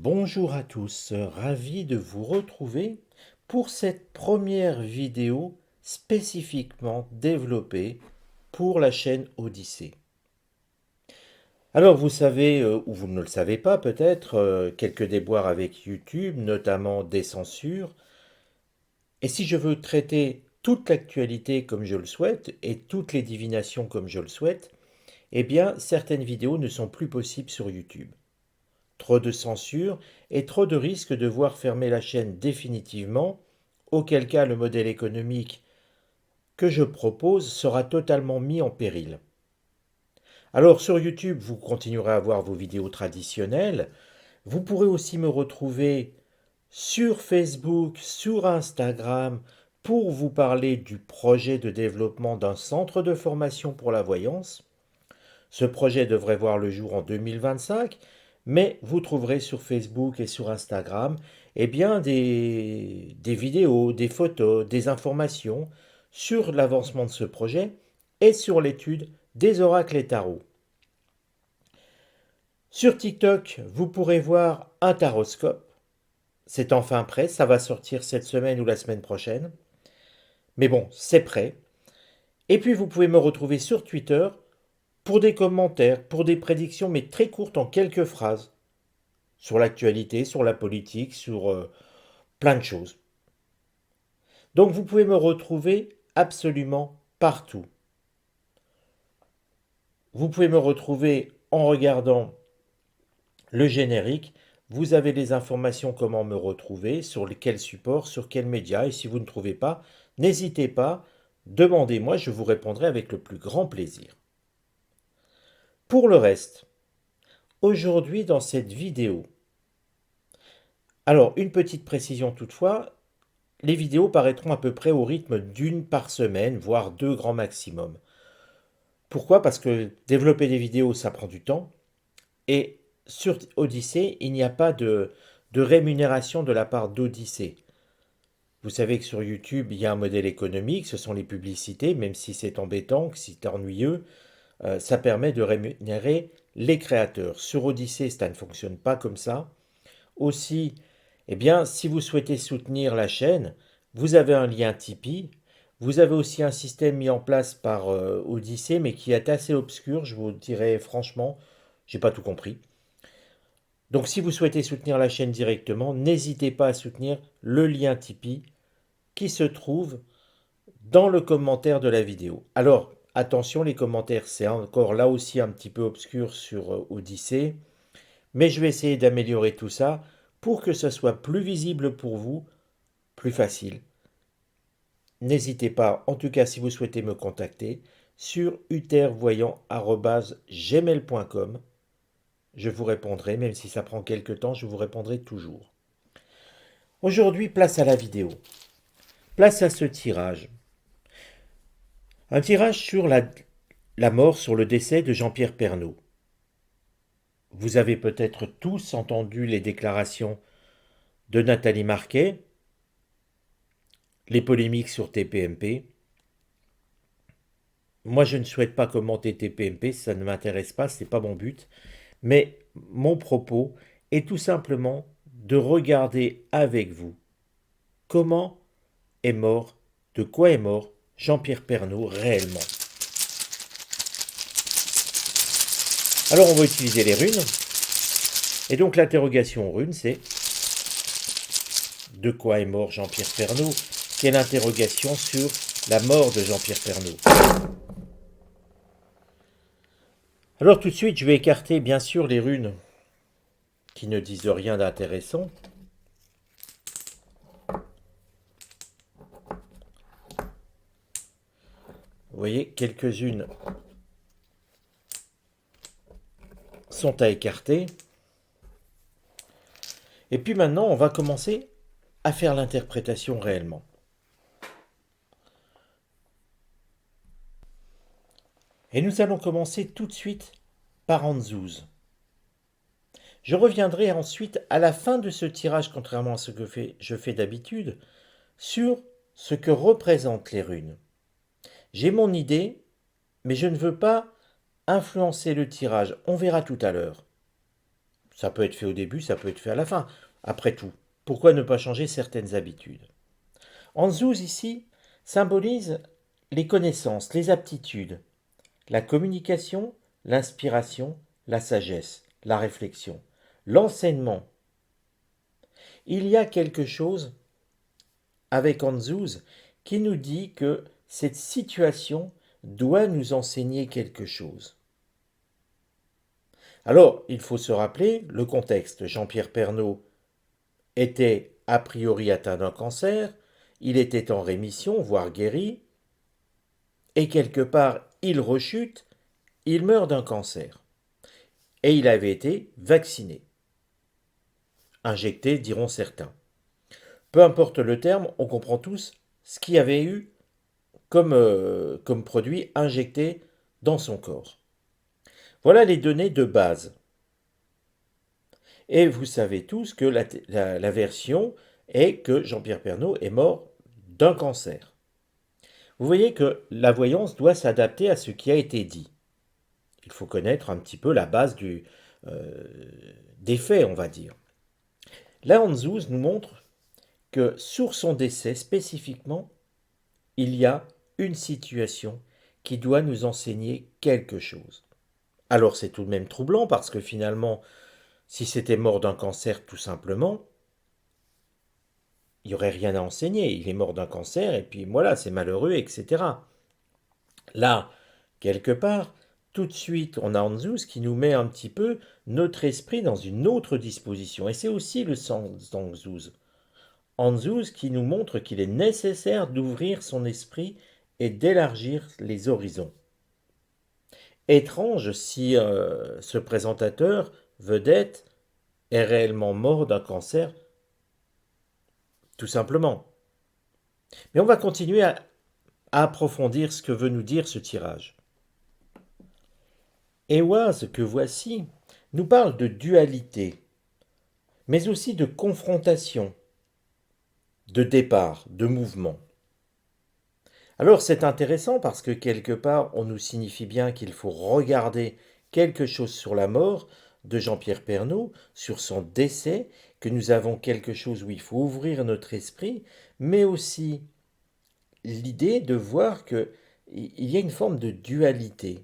Bonjour à tous, ravi de vous retrouver pour cette première vidéo spécifiquement développée pour la chaîne Odyssée. Alors vous savez, ou vous ne le savez pas peut-être, quelques déboires avec YouTube, notamment des censures. Et si je veux traiter toute l'actualité comme je le souhaite et toutes les divinations comme je le souhaite, eh bien certaines vidéos ne sont plus possibles sur YouTube. Trop de censure et trop de risques de voir fermer la chaîne définitivement, auquel cas le modèle économique que je propose sera totalement mis en péril. Alors sur YouTube, vous continuerez à voir vos vidéos traditionnelles. Vous pourrez aussi me retrouver sur Facebook, sur Instagram, pour vous parler du projet de développement d'un centre de formation pour la voyance. Ce projet devrait voir le jour en 2025, mais vous trouverez sur Facebook et sur Instagram des vidéos, des photos, des informations sur l'avancement de ce projet et sur l'étude des oracles et tarots. Sur TikTok, vous pourrez voir un taroscope. C'est enfin prêt, ça va sortir cette semaine ou la semaine prochaine. Mais bon, c'est prêt. Et puis vous pouvez me retrouver sur Twitter pour des commentaires, pour des prédictions, mais très courtes en quelques phrases, sur l'actualité, sur la politique, sur plein de choses. Donc vous pouvez me retrouver absolument partout. Vous pouvez me retrouver en regardant le générique. Vous avez les informations comment me retrouver, sur quel support, sur quel média. Et si vous ne trouvez pas, n'hésitez pas, demandez-moi, je vous répondrai avec le plus grand plaisir. Pour le reste, aujourd'hui dans cette vidéo, alors une petite précision toutefois, les vidéos paraîtront à peu près au rythme d'une par semaine, voire deux grands maximum. Pourquoi? Parce que développer des vidéos, ça prend du temps. Et sur Odyssée, il n'y a pas de rémunération de la part d'Odyssée. Vous savez que sur YouTube, il y a un modèle économique, ce sont les publicités, même si c'est embêtant, que si c'est ennuyeux, ça permet de rémunérer les créateurs. Sur Odyssée, ça ne fonctionne pas comme ça. Aussi, eh bien, si vous souhaitez soutenir la chaîne, vous avez un lien Tipeee. Vous avez aussi un système mis en place par Odyssée, mais qui est assez obscur, je vous dirais franchement, j'ai pas tout compris. Donc si vous souhaitez soutenir la chaîne directement, n'hésitez pas à soutenir le lien Tipeee qui se trouve dans le commentaire de la vidéo. Alors, attention, les commentaires, c'est encore là aussi un petit peu obscur sur Odyssée, mais je vais essayer d'améliorer tout ça pour que ce soit plus visible pour vous, plus facile. N'hésitez pas, en tout cas si vous souhaitez me contacter, sur utervoyant@gmail.com. Je vous répondrai, même si ça prend quelques temps, je vous répondrai toujours. Aujourd'hui, place à la vidéo. Place à ce tirage. Un tirage sur la mort, sur le décès de Jean-Pierre Pernaut. Vous avez peut-être tous entendu les déclarations de Nathalie Marquet, les polémiques sur TPMP. Moi, je ne souhaite pas commenter TPMP, ça ne m'intéresse pas, ce n'est pas mon but. Mais mon propos est tout simplement de regarder avec vous comment est mort, de quoi est mort Jean-Pierre Pernaut réellement. Alors on va utiliser les runes. Et donc l'interrogation rune, c'est de quoi est mort Jean-Pierre Pernaut? Quelle interrogation sur la mort de Jean-Pierre Pernaut? Alors tout de suite, je vais écarter bien sûr les runes qui ne disent rien d'intéressant. Vous voyez, quelques-unes sont à écarter. Et puis maintenant, on va commencer à faire l'interprétation réellement. Et nous allons commencer tout de suite par Anzouz. Je reviendrai ensuite à la fin de ce tirage, contrairement à ce que je fais d'habitude, sur ce que représentent les runes. J'ai mon idée, mais je ne veux pas influencer le tirage. On verra tout à l'heure. Ça peut être fait au début, ça peut être fait à la fin. Après tout, pourquoi ne pas changer certaines habitudes? Anzouz ici symbolise les connaissances, les aptitudes, la communication, l'inspiration, la sagesse, la réflexion, l'enseignement. Il y a quelque chose avec Anzouz qui nous dit que cette situation doit nous enseigner quelque chose. Alors, il faut se rappeler le contexte. Jean-Pierre Pernaut était a priori atteint d'un cancer, il était en rémission, voire guéri, et quelque part, il rechute, il meurt d'un cancer. Et il avait été vacciné. Injecté, diront certains. Peu importe le terme, on comprend tous ce qu'il y avait eu comme produit injecté dans son corps. Voilà les données de base. Et vous savez tous que la version est que Jean-Pierre Pernaut est mort d'un cancer. Vous voyez que la voyance doit s'adapter à ce qui a été dit. Il faut connaître un petit peu la base euh, des faits, on va dire. Là, Anzouz nous montre que sur son décès spécifiquement, il y a une situation qui doit nous enseigner quelque chose. Alors c'est tout de même troublant parce que finalement, si c'était mort d'un cancer tout simplement, il n'y aurait rien à enseigner. Il est mort d'un cancer et puis voilà, c'est malheureux, etc. Là, quelque part, tout de suite, on a Anzouz qui nous met un petit peu notre esprit dans une autre disposition. Et c'est aussi le sens d'Anzouz. Anzouz qui nous montre qu'il est nécessaire d'ouvrir son esprit et d'élargir les horizons. Étrange si ce présentateur, vedette, est réellement mort d'un cancer, tout simplement. Mais on va continuer à approfondir ce que veut nous dire ce tirage. Ehwaz, que voici, nous parle de dualité, mais aussi de confrontation, de départ, de mouvement. Alors c'est intéressant parce que quelque part on nous signifie bien qu'il faut regarder quelque chose sur la mort de Jean-Pierre Pernaut, sur son décès, que nous avons quelque chose où il faut ouvrir notre esprit, mais aussi l'idée de voir qu'il y a une forme de dualité.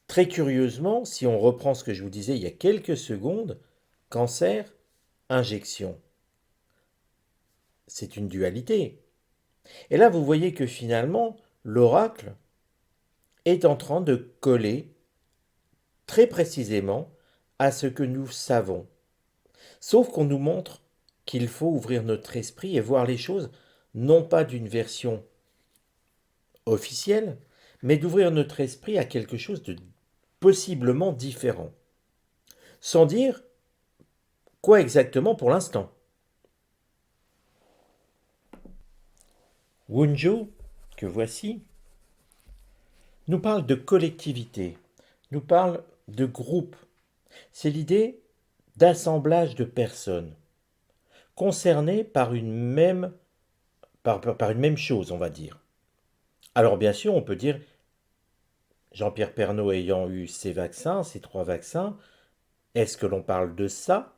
Très curieusement, si on reprend ce que je vous disais il y a quelques secondes, cancer, injection, c'est une dualité. Et là, vous voyez que finalement, l'oracle est en train de coller très précisément à ce que nous savons. Sauf qu'on nous montre qu'il faut ouvrir notre esprit et voir les choses non pas d'une version officielle, mais d'ouvrir notre esprit à quelque chose de possiblement différent. Sans dire quoi exactement pour l'instant. Wunjo, que voici, nous parle de collectivité, nous parle de groupe. C'est l'idée d'assemblage de personnes concernées par par une même chose, on va dire. Alors bien sûr, on peut dire, Jean-Pierre Pernaut ayant eu ces vaccins, ces 3 vaccins, est-ce que l'on parle de ça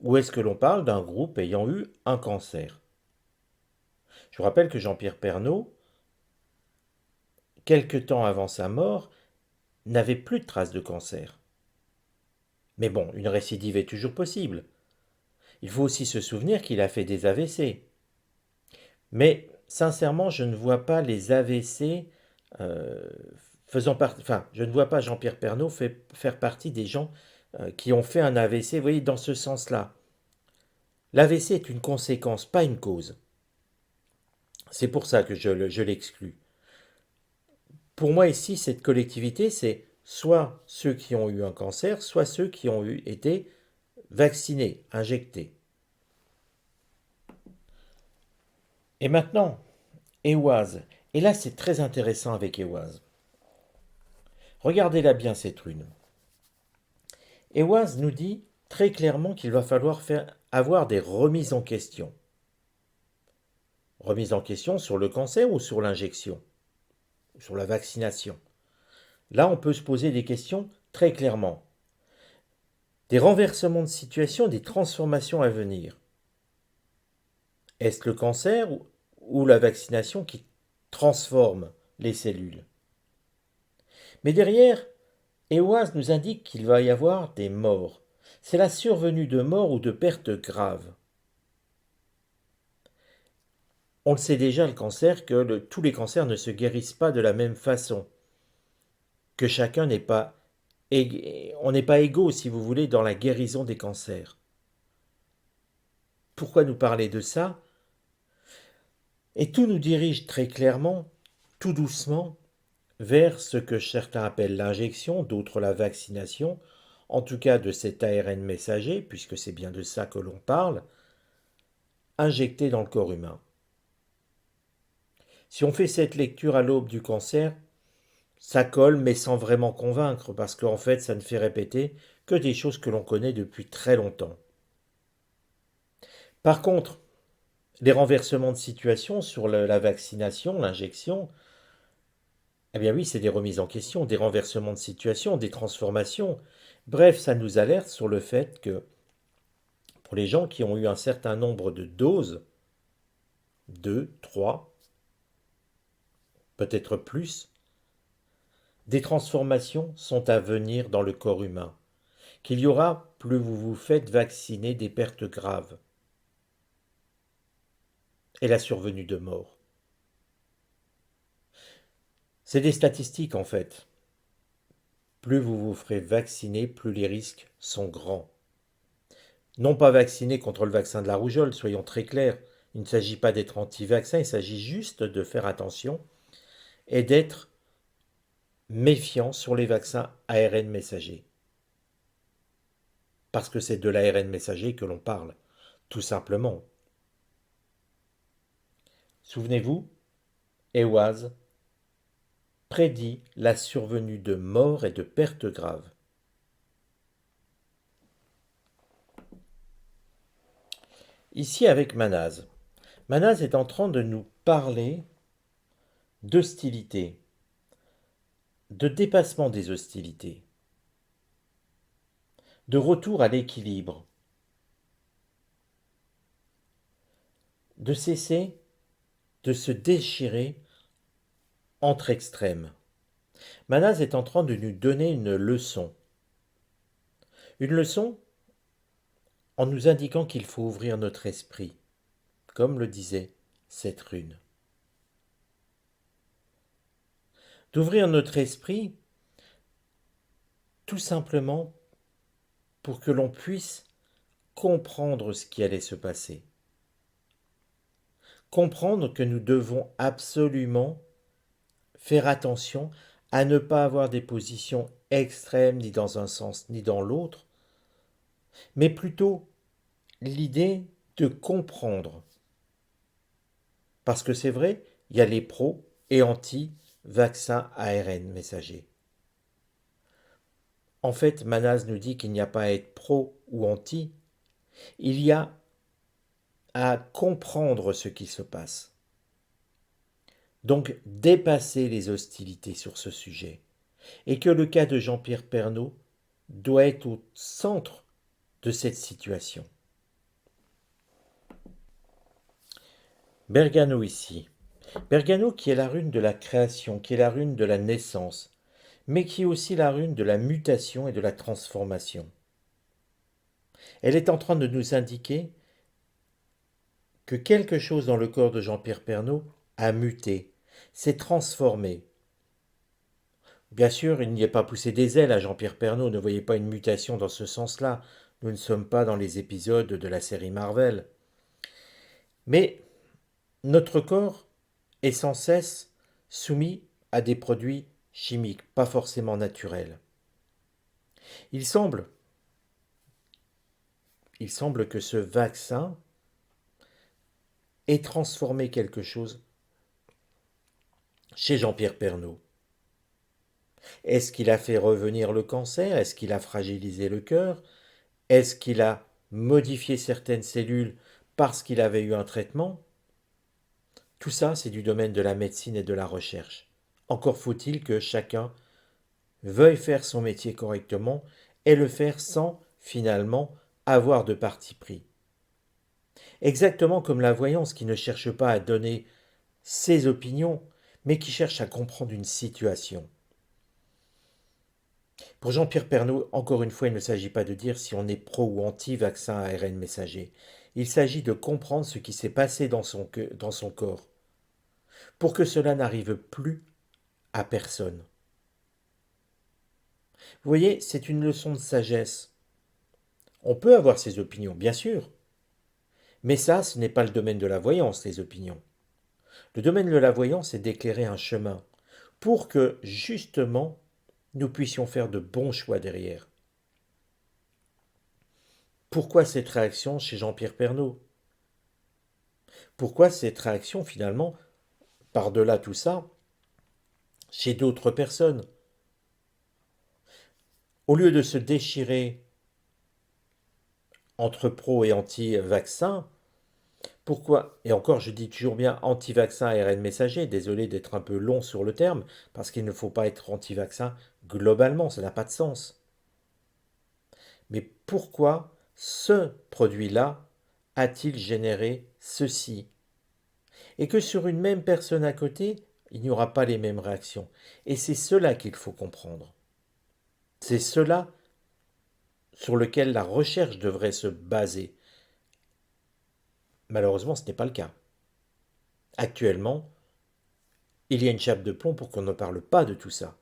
ou est-ce que l'on parle d'un groupe ayant eu un cancer? Je vous rappelle que Jean-Pierre Pernaut, quelque temps avant sa mort, n'avait plus de traces de cancer. Mais bon, une récidive est toujours possible. Il faut aussi se souvenir qu'il a fait des AVC. Mais sincèrement, je ne vois pas les AVC faisant partie. Enfin, je ne vois pas Jean-Pierre Pernaut faire partie des gens qui ont fait un AVC. Vous voyez, dans ce sens-là, l'AVC est une conséquence, pas une cause. C'est pour ça que je l'exclus. Pour moi, ici, cette collectivité, c'est soit ceux qui ont eu un cancer, soit ceux qui ont été vaccinés, injectés. Et maintenant, Ehwaz. Et là, c'est très intéressant avec Ehwaz. Regardez-la bien, cette rune. Ehwaz nous dit très clairement qu'il va falloir avoir des remises en question. Remises en question sur le cancer ou sur l'injection, sur la vaccination. Là, on peut se poser des questions très clairement. des renversements de situation, des transformations à venir. Est-ce le cancer ou la vaccination qui transforme les cellules? Mais derrière, Ewaz nous indique qu'il va y avoir des morts. C'est la survenue de morts ou de pertes graves. On le sait déjà, le cancer, que tous les cancers ne se guérissent pas de la même façon, que chacun n'est pas, on n'est pas égaux, si vous voulez, dans la guérison des cancers. Pourquoi nous parler de ça? Et tout nous dirige très clairement, tout doucement, vers ce que certains appellent l'injection, d'autres la vaccination, en tout cas de cet ARN messager, puisque c'est bien de ça que l'on parle, injecté dans le corps humain. Si on fait cette lecture à l'aube du cancer, ça colle mais sans vraiment convaincre, parce qu'en fait ça ne fait répéter que des choses que l'on connaît depuis très longtemps. Par contre, les renversements de situation sur la vaccination, l'injection, eh bien oui, c'est des remises en question, des renversements de situation, des transformations. Bref, ça nous alerte sur le fait que pour les gens qui ont eu un certain nombre de doses, 2, 3, peut-être plus, des transformations sont à venir dans le corps humain, qu'il y aura, plus vous vous faites vacciner, des pertes graves et la survenue de mort. C'est des statistiques en fait. Plus vous vous ferez vacciner, plus les risques sont grands. Non pas vacciner contre le vaccin de la rougeole, soyons très clairs. Il ne s'agit pas d'être anti-vaccin, il s'agit juste de faire attention et d'être méfiant sur les vaccins ARN messagers. Parce que c'est de l'ARN messager que l'on parle, tout simplement. Souvenez-vous, Ewaz prédit la survenue de morts et de pertes graves. Ici avec Manaz. Manaz est en train de nous parler d'hostilité, de dépassement des hostilités, de retour à l'équilibre, de cesser de se déchirer entre extrêmes. Manaz est en train de nous donner une leçon. Une leçon en nous indiquant qu'il faut ouvrir notre esprit, comme le disait cette rune. D'ouvrir notre esprit tout simplement pour que l'on puisse comprendre ce qui allait se passer. Comprendre que nous devons absolument faire attention à ne pas avoir des positions extrêmes ni dans un sens ni dans l'autre, mais plutôt l'idée de comprendre. Parce que c'est vrai, il y a les pros et anti-vaccins ARN messager. En fait, Manaz nous dit qu'il n'y a pas à être pro ou anti, il y a à comprendre ce qui se passe. Donc dépasser les hostilités sur ce sujet. Et que le cas de Jean-Pierre Pernaut doit être au centre de cette situation. Bergano ici. Bergano qui est la rune de la création, qui est la rune de la naissance, mais qui est aussi la rune de la mutation et de la transformation. Elle est en train de nous indiquer que quelque chose dans le corps de Jean-Pierre Pernaut a muté, s'est transformé. Bien sûr, il n'y a pas poussé des ailes à Jean-Pierre Pernaut, ne voyez pas une mutation dans ce sens-là. Nous ne sommes pas dans les épisodes de la série Marvel. Mais notre corps est sans cesse soumis à des produits chimiques, pas forcément naturels. Il semble que ce vaccin ait transformé quelque chose chez Jean-Pierre Pernaut. Est-ce qu'il a fait revenir le cancer? Est-ce qu'il a fragilisé le cœur? Est-ce qu'il a modifié certaines cellules parce qu'il avait eu un traitement? Tout ça, c'est du domaine de la médecine et de la recherche. Encore faut-il que chacun veuille faire son métier correctement et le faire sans finalement avoir de parti pris. Exactement comme la voyance qui ne cherche pas à donner ses opinions, mais qui cherche à comprendre une situation. Pour Jean-Pierre Pernaut, encore une fois, il ne s'agit pas de dire si on est pro ou anti-vaccin ARN messager. Il s'agit de comprendre ce qui s'est passé dans son corps, pour que cela n'arrive plus à personne. Vous voyez, c'est une leçon de sagesse. On peut avoir ses opinions, bien sûr, mais ça, ce n'est pas le domaine de la voyance, les opinions. Le domaine de la voyance est d'éclairer un chemin pour que, justement, nous puissions faire de bons choix derrière. Pourquoi cette réaction chez Jean-Pierre Pernaut? Pourquoi cette réaction, finalement, par-delà tout ça, chez d'autres personnes? Au lieu de se déchirer entre pro et anti-vaccin, pourquoi, et encore je dis toujours bien anti-vaccin ARN messager, désolé d'être un peu long sur le terme, parce qu'il ne faut pas être anti-vaccin globalement, ça n'a pas de sens. Mais pourquoi ce produit-là a-t-il généré ceci? Et que sur une même personne à côté, il n'y aura pas les mêmes réactions. Et c'est cela qu'il faut comprendre. C'est cela sur lequel la recherche devrait se baser. Malheureusement, ce n'est pas le cas. Actuellement, il y a une chape de plomb pour qu'on ne parle pas de tout ça.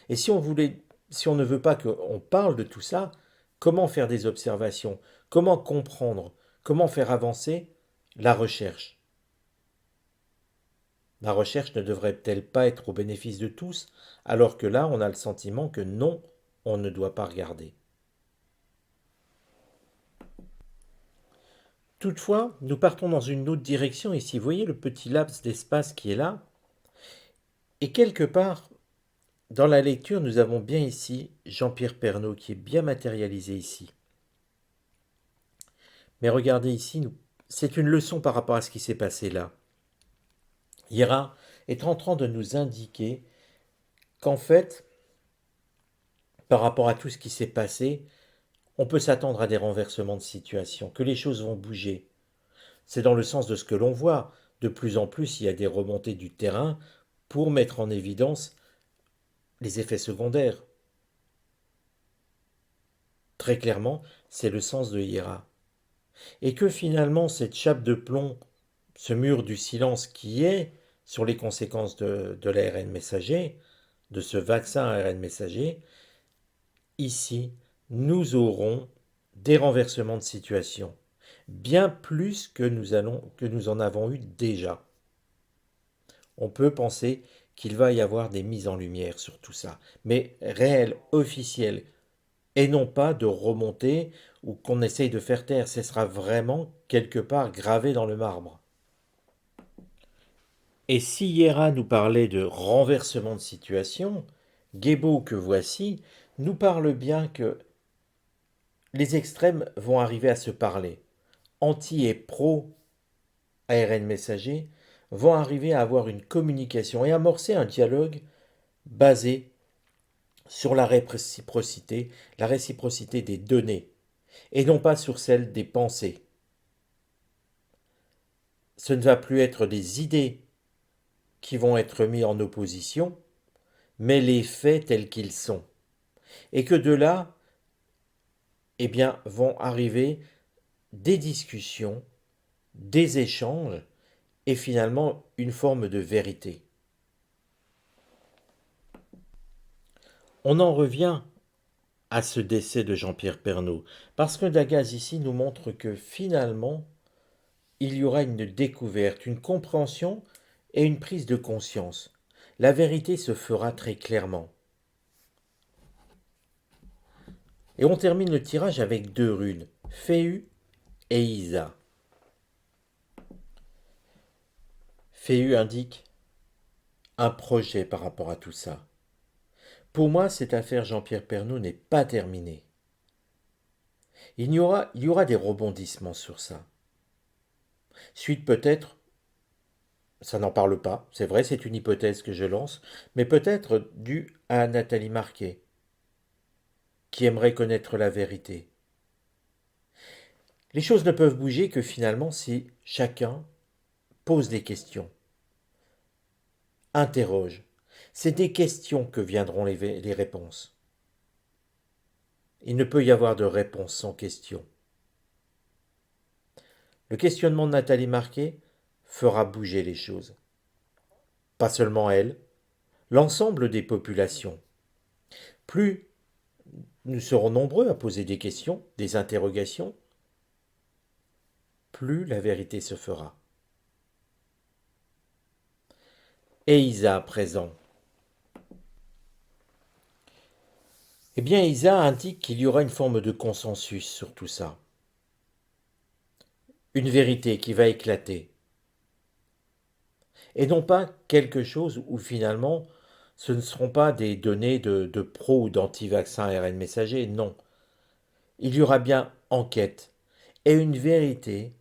Et si on ne veut pas qu'on parle de tout ça, comment faire des observations? Comment comprendre? Comment faire avancer la recherche? La recherche ne devrait-elle pas être au bénéfice de tous, alors que là, on a le sentiment que non, on ne doit pas regarder. Toutefois, nous partons dans une autre direction ici. Vous voyez le petit laps d'espace qui est là? Et quelque part, dans la lecture, nous avons bien ici Jean-Pierre Pernaut qui est bien matérialisé ici. Mais regardez ici, c'est une leçon par rapport à ce qui s'est passé là. Ira est en train de nous indiquer qu'en fait, par rapport à tout ce qui s'est passé, on peut s'attendre à des renversements de situation, que les choses vont bouger. C'est dans le sens de ce que l'on voit. De plus en plus, il y a des remontées du terrain pour mettre en évidence les effets secondaires. Très clairement, c'est le sens de Hira. Et que finalement, cette chape de plomb, ce mur du silence qui est sur les conséquences de l'ARN messager, de ce vaccin ARN messager, ici, nous aurons des renversements de situation, bien plus que nous en avons eu déjà. On peut penser qu'il va y avoir des mises en lumière sur tout ça, mais réelles, officielles, et non pas de remonter ou qu'on essaye de faire taire. Ce sera vraiment quelque part gravé dans le marbre. Et si Hiera nous parlait de renversement de situation, Guébo que voici nous parle bien que les extrêmes vont arriver à se parler. Anti et pro ARN messager vont arriver à avoir une communication et amorcer un dialogue basé sur la réciprocité des données, et non pas sur celle des pensées. Ce ne va plus être des idées qui vont être mis en opposition, mais les faits tels qu'ils sont. Et que de là, eh bien, vont arriver des discussions, des échanges, et finalement une forme de vérité. On en revient à ce décès de Jean-Pierre Pernaut, parce que Dagaz ici nous montre que finalement, il y aura une découverte, une compréhension et une prise de conscience. La vérité se fera très clairement. Et on termine le tirage avec deux runes, Féu et Isa. Féu indique un projet par rapport à tout ça. Pour moi, cette affaire Jean-Pierre Pernaut n'est pas terminée. Il y aura des rebondissements sur ça. Suite peut-être, ça n'en parle pas, c'est vrai, c'est une hypothèse que je lance, mais peut-être due à Nathalie Marquet, qui aimerait connaître la vérité. Les choses ne peuvent bouger que finalement si chacun pose des questions, interroge. C'est des questions que viendront les réponses. Il ne peut y avoir de réponse sans question. Le questionnement de Nathalie Marquet fera bouger les choses. Pas seulement elle, l'ensemble des populations. Plus nous serons nombreux à poser des questions, des interrogations, plus la vérité se fera. Et Isa à présent. Eh bien, Isa indique qu'il y aura une forme de consensus sur tout ça. Une vérité qui va éclater. Et non pas quelque chose où finalement ce ne seront pas des données de pro ou d'anti-vaccins ARN messager, non. Il y aura bien enquête et une vérité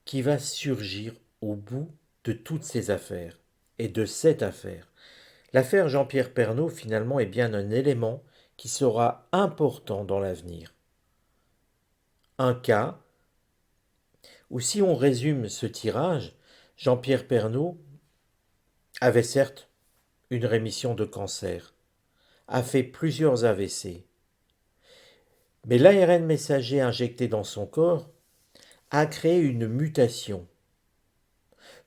qui va surgir au bout de toutes ces affaires et de cette affaire. L'affaire Jean-Pierre Pernaut finalement est bien un élément qui sera important dans l'avenir. Un cas où si on résume ce tirage, Jean-Pierre Pernaut avait certes une rémission de cancer, a fait plusieurs AVC, mais l'ARN messager injecté dans son corps a créé une mutation.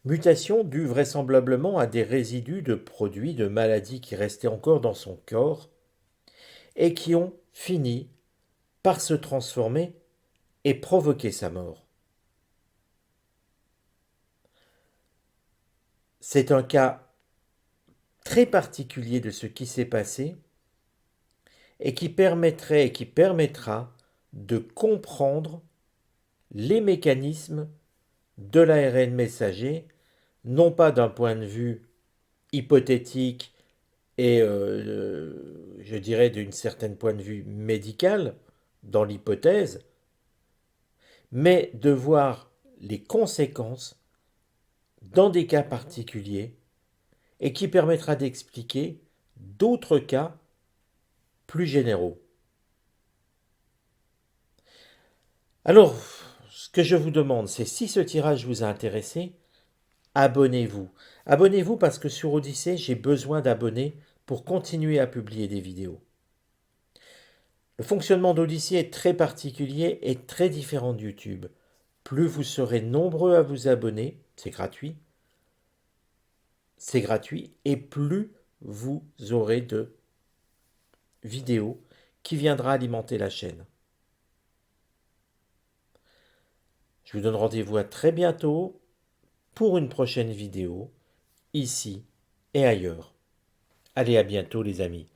Mutation due vraisemblablement à des résidus de produits de maladies qui restaient encore dans son corps et qui ont fini par se transformer et provoquer sa mort. C'est un cas très particulier de ce qui s'est passé et qui permettrait et qui permettra de comprendre les mécanismes de l'ARN messager, non pas d'un point de vue hypothétique et je dirais d'une certaine point de vue médical, dans l'hypothèse, mais de voir les conséquences dans des cas particuliers et qui permettra d'expliquer d'autres cas plus généraux. Alors, ce que je vous demande, c'est si ce tirage vous a intéressé, abonnez-vous. Abonnez-vous parce que sur Odyssée, j'ai besoin d'abonnés pour continuer à publier des vidéos. Le fonctionnement d'Odyssée est très particulier et très différent de YouTube. Plus vous serez nombreux à vous abonner, c'est gratuit, et plus vous aurez de vidéos qui viendra alimenter la chaîne. Je vous donne rendez-vous à très bientôt pour une prochaine vidéo, ici et ailleurs. Allez, à bientôt les amis.